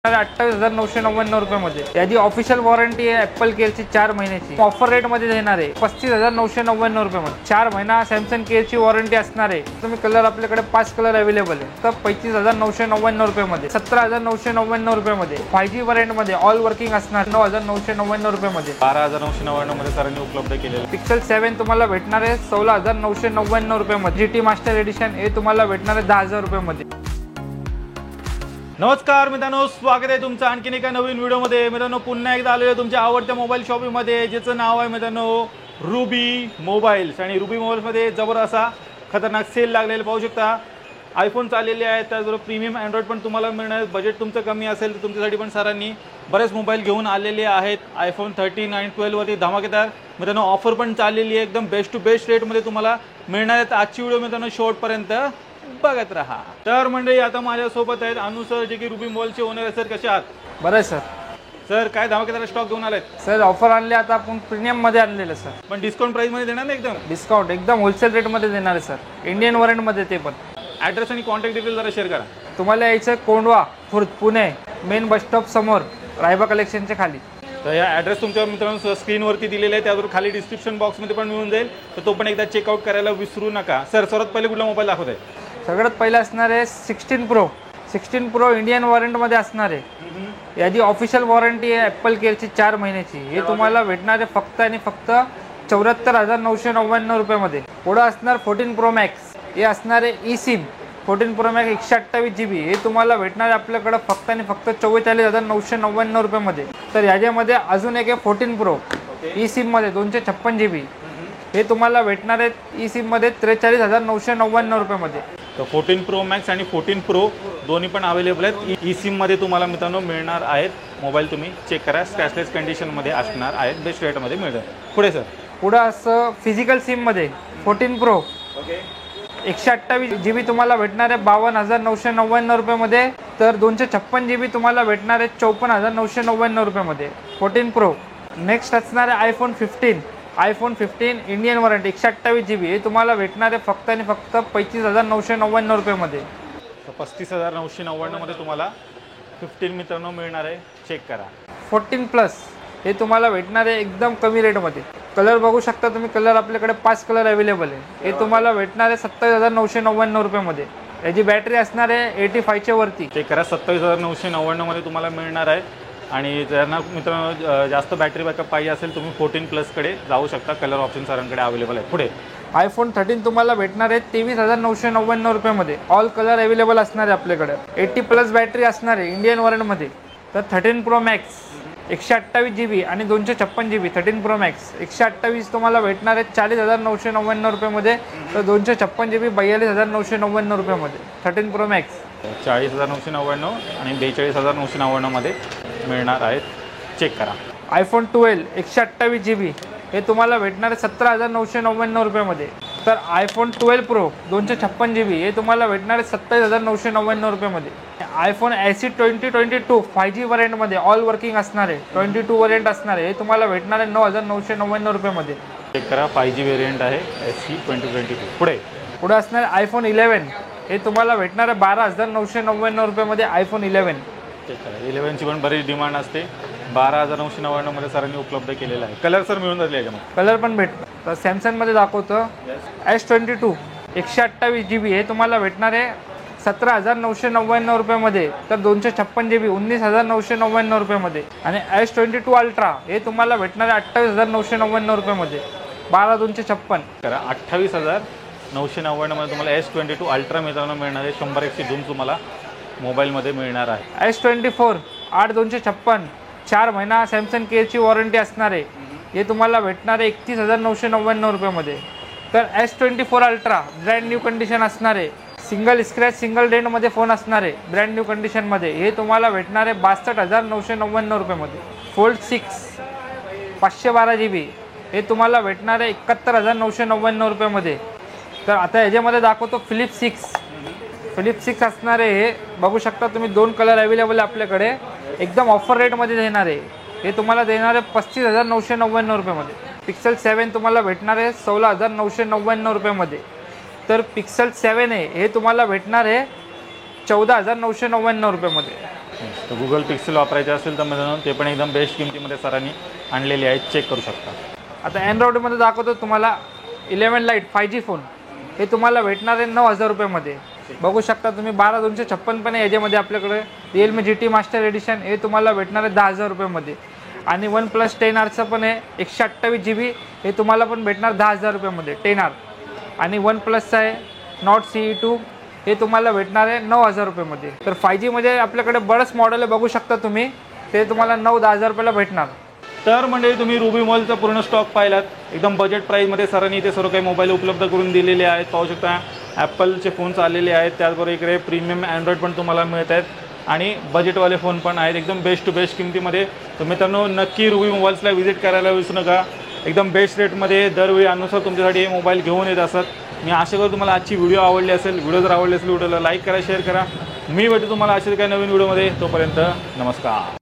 28,999 रुपयामध्ये। याची official warranty आहे ॲपल केअरची 4 महिन्याची। ऑफर रेटमध्ये देणार आहे 35,999 रुपयामध्ये 4 महिना सॅमसंग केअरची वॉरंटी असणार आहे। तुम्ही कलर आपल्याकडे 5 कलर अवेलेबल आहे। तर 35,999 रुपयामध्ये 17,999 रुपयामध्ये 5G व्हॅरियंटमध्ये ऑल वर्किंग असणार 9,999 रुपयामध्ये 12,999 मध्ये सरांनी उपलब्ध केलेलं। पिक्सल 7 तुम्हाला भेटणार आहे 16,999 रुपयामध्ये। GT मास्टर एडिशन हे तुम्हाला भेटणार आहे 10,000 रुपयामध्ये। नमस्कार मित्रांनो, स्वागत आहे तुमचं आणखीन एका नवीन व्हिडिओमध्ये। मित्रांनो पुन्हा एकदा आलेलो आहे तुमच्या आवडत्या मोबाईल शॉपिंगमध्ये, ज्याचं नाव आहे मित्रांनो रुबी मोबाईल्स। आणि रुबी मोबाईल्समध्ये जबर असा खतरनाक सेल लागलेला पाहू शकता। आयफोन चाललेले आहेत, त्याचबरोबर प्रीमियम अँड्रॉइड पण तुम्हाला मिळणार। बजेट तुमचं कमी असेल तर तुमच्यासाठी पण सरांनी बरेच मोबाईल घेऊन आलेले आहेत। आयफोन 13 आणि 12 वरती धमाकेदार मित्रांनो ऑफर पण चाललेली आहे, एकदम बेस्ट टू बेस्ट रेटमध्ये तुम्हाला मिळणार आहे। आजची व्हिडिओ मित्रांनो शेवटपर्यंत बघत रहा। तर मंडळी आता माझ्यासोबत आहेत अनु सर, जे की रुबी मोबाईलचे ओनर आहे। सर कसे आहात? बरं सर। सर काय धमाकेदार स्टॉक घेऊन आलेत? सर ऑफर आणले आता आपण प्रीमियम मध्ये आणलेलं सर, पण डिस्काउंट प्राइस मध्ये देणार ना? एकदम डिस्काउंट एकदम होलसेल रेट मध्ये देणार आहे सर, इंडियन वॉरंट मध्ये। ते पण ॲड्रेस आणि कॉन्टॅक्ट डिटेल जरा शेअर करा। तुम्हाला यायचं Kondhwa Khurd Pune main bus stop समोर रायबा कलेक्शनच्या खाली। तर या ॲड्रेस तुमच्या मित्रांनो स्क्रीनवरती दिलेला आहे, त्यावर खाली डिस्क्रिप्शन बॉक्समध्ये पण मिळून जाईल, तर तो पण एकदा चेकआउट करायला विसरू नका। सर सर्वात पहिले कुठला मोबाईल दाखवत आहे? सगळ्यात पहिला असणार आहे 16 प्रो इंडियन वॉरंटमध्ये असणार आहे। याची ऑफिशियल वॉरंटी आहे ॲपल केअरची 4 महिन्याची। हे तुम्हाला भेटणार आहे फक्त आणि फक्त 74,999 रुपयामध्ये। पुढं असणार 14 प्रो मॅक्स, हे असणार आहे E SIM 14 pro max 128 GB। हे तुम्हाला भेटणार आहे आपल्याकडं फक्त आणि फक्त 44,999 रुपयामध्ये। तर याच्यामध्ये अजून एक आहे 14 प्रो ई सिममध्ये 256 GB। हे तुम्हाला भेटणार आहे ई सिममध्ये 43,999 रुपयामध्ये। तर 14 प्रो मॅक्स आणि 14 प्रो दोन्ही पण अवेलेबल आहेत। ई सिममध्ये तुम्हाला मित्रांनो मिळणार आहेत। मोबाईल तुम्ही चेक करा, स्क्रॅचलेस कंडिशनमध्ये असणार आहेत, बेस्ट रेटमध्ये मिळतं। पुढे सर? पुढं असं फिजिकल सिममध्ये 14 प्रो 128 GB तुम्हाला भेटणार आहे 52,999 रुपयामध्ये। तर 256 GB तुम्हाला भेटणार आहे 54,999 रुपयामध्ये 14 प्रो। नेक्स्ट असणार आहे आयफोन 15 इंडियन वॉरंटी 128 GB। हे तुम्हाला भेटणार आहे फक्त आणि फक्त 35,999 रुपयामध्ये। 35,999 मध्ये तुम्हाला 15 मित्रांनो मिळणार आहे, चेक करा। 14 प्लस हे तुम्हाला भेटणार आहे एकदम कमी रेटमध्ये। कलर बघू शकता तुम्ही, कलर आपल्याकडे 5 कलर अवेलेबल आहे। हे तुम्हाला भेटणार आहे 27,999 रुपयामध्ये। याची बॅटरी असणार आहे 85च्या वरती, चेक करा। 27,999 मध्ये तुम्हाला मिळणार आहे। आणि ज्यांना मित्रांनो जास्त बॅटरी बॅकअप पाहिजे असेल तुम्ही 14 प्लसकडे जाऊ शकता, कलर ऑप्शन सरांकडे अवेलेबल आहे। पुढे आयफोन 13 तुम्हाला भेटणार आहे 23,999 रुपयामध्ये। ऑल कलर अवेलेबल असणार आहे आपल्याकडे। 80 प्लस बॅटरी असणार आहे इंडियन वॉरंटमध्ये। तर 13 प्रो मॅक्स 128 GB आणि 256 GB 13 प्रो मॅक्स 128 तुम्हाला भेटणार आहे 40,999 रुपयामध्ये। तर 256 GB 42,999 रुपयामध्ये 13 प्रो मॅक्स। 40,999 आणि 42,999 मध्ये मिळणार आहेत, चेक करा। आयफोन 12 128 GB हे तुम्हाला भेटणार आहे 17,999 रुपयामध्ये। तर आयफोन 12 प्रो 256 GB हे तुम्हाला भेटणार आहे 27,999 रुपयामध्ये। आयफोन SE 2022 5G व्हॅरियंटमध्ये ऑल वर्किंग असणार आहे, 22 व्हॅरियंट असणार आहे। हे तुम्हाला भेटणार आहे 9,999 रुपयामध्ये, चेक करा। 5G व्हेरियंट आहे SE 2022। पुढे असणार आयफोन 11 हे तुम्हाला भेटणार आहे 12,999 रुपयामध्ये। आयफोन 11 चेक करा। 11ची पण बरीच डिमांड असते, 12,999 मध्ये सरांनी उपलब्ध केलेला आहे। कलर सर मिळून जातील याच्यामध्ये? कलर पण भेटतं। तर सॅमसंगमध्ये दाखवतं S22 128 GB हे तुम्हाला भेटणार आहे 17,999 रुपयामध्ये। तर 256 GB 19,999 रुपयामध्ये। आणि S22 अल्ट्रा हे तुम्हाला भेटणार आहे 28,999 रुपयामध्ये 12,256 करा। 28,999 मध्ये तुम्हाला S22 अल्ट्रा मित्रांनो मिळणार आहे। 100x झूम तुम्हाला मोबाईलमध्ये मिळणार आहे। S24 8,256 4 महिना सॅमसंग केअरची वॉरंटी असणार आहे। हे तुम्हाला भेटणार आहे 31,999 रुपयामध्ये। तर S24 ultra brand new condition असणार आहे, सिंगल स्क्रॅच सिंगल डेंटमध्ये फोन असणार आहे ब्रँड न्यू कंडिशनमध्ये। हे तुम्हाला भेटणार आहे 62,999 रुपयामध्ये। फोल्ड 6 512 GB हे तुम्हाला भेटणार आहे 71,999 रुपयामध्ये। तर आता याच्यामध्ये दाखवतो फिलिप 6 असणार आहे। हे बघू शकता तुम्ही, 2 कलर अवेलेबल आहे आपल्याकडे, एकदम ऑफर रेटमध्ये देणार आहे। हे तुम्हाला देणार आहे 35,999 रुपयामध्ये। पिक्सल 7 तुम्हाला भेटणार आहे 16,999 रुपयामध्ये। तर पिक्सल 7 आहे हे तुम्हाला भेटणार आहे 14,999 रुपयामध्ये। तर गुगल पिक्सेल वापरायचे असेल तर मित्रांनो ते पण एकदम बेस्ट किमतीमध्ये सरांनी आणलेली आहेत, चेक करू शकता. आता अँड्रॉइडमध्ये दाखवतो तुम्हाला 11 लाईट 5G फोन. हे तुम्हाला भेटणार आहे 9,000 रुपयामध्ये. बघू शकता तुम्ही 12,256 पण आहे याच्यामध्ये आपल्याकडे. रिअलमी GT मास्टर एडिशन हे तुम्हाला भेटणार आहे 10,000 रुपयामध्ये. आणि OnePlus 10Rचं पण आहे 128 GB हे तुम्हाला पण भेटणार 10,000 रुपयामध्ये 10R. आणि OnePlusचं आहे Nord CE2 हे तुम्हाला भेटणार आहे 9,000 रुपयामध्ये. तर 5G मध्ये आपल्याकडे बरंच मॉडेल आहे, बघू शकता तुम्ही. ते तुम्हाला 9-10,000 रुपयाला भेटणार. तर म्हणजे तुम्ही रुबी मोबाईलचा पूर्ण स्टॉक पाहिलात. एकदम बजेट प्राईजमध्ये सरांनी इथे सर्व काही मोबाईल उपलब्ध करून दिलेले आहेत. पाहू शकता ॲपलचे फोन्स आलेले आहेत, त्याचबरोबर इकडे प्रीमियम अँड्रॉइड पण तुम्हाला मिळत आहेत आणि बजेटवाले फोन पण आहेत एकदम बेस्ट टू बेस्ट किमतीमध्ये. तर मित्रांनो नक्की रुबी मोबाईल्सला व्हिजिट करायला विसरू नका. एकदम बेस्ट रेटमध्ये दरवेळी अनुसार तुमच्यासाठी हे मोबाईल घेऊन येत असतात. मी आशा करतो तुम्हाला आजची व्हिडिओ आवडली असेल. व्हिडिओ जर आवडली असेल व्हिडिओला लाईक करा, शेअर करा. मी भेटतो तुम्हाला असेच काही नवीन व्हिडिओमध्ये. तोपर्यंत नमस्कार.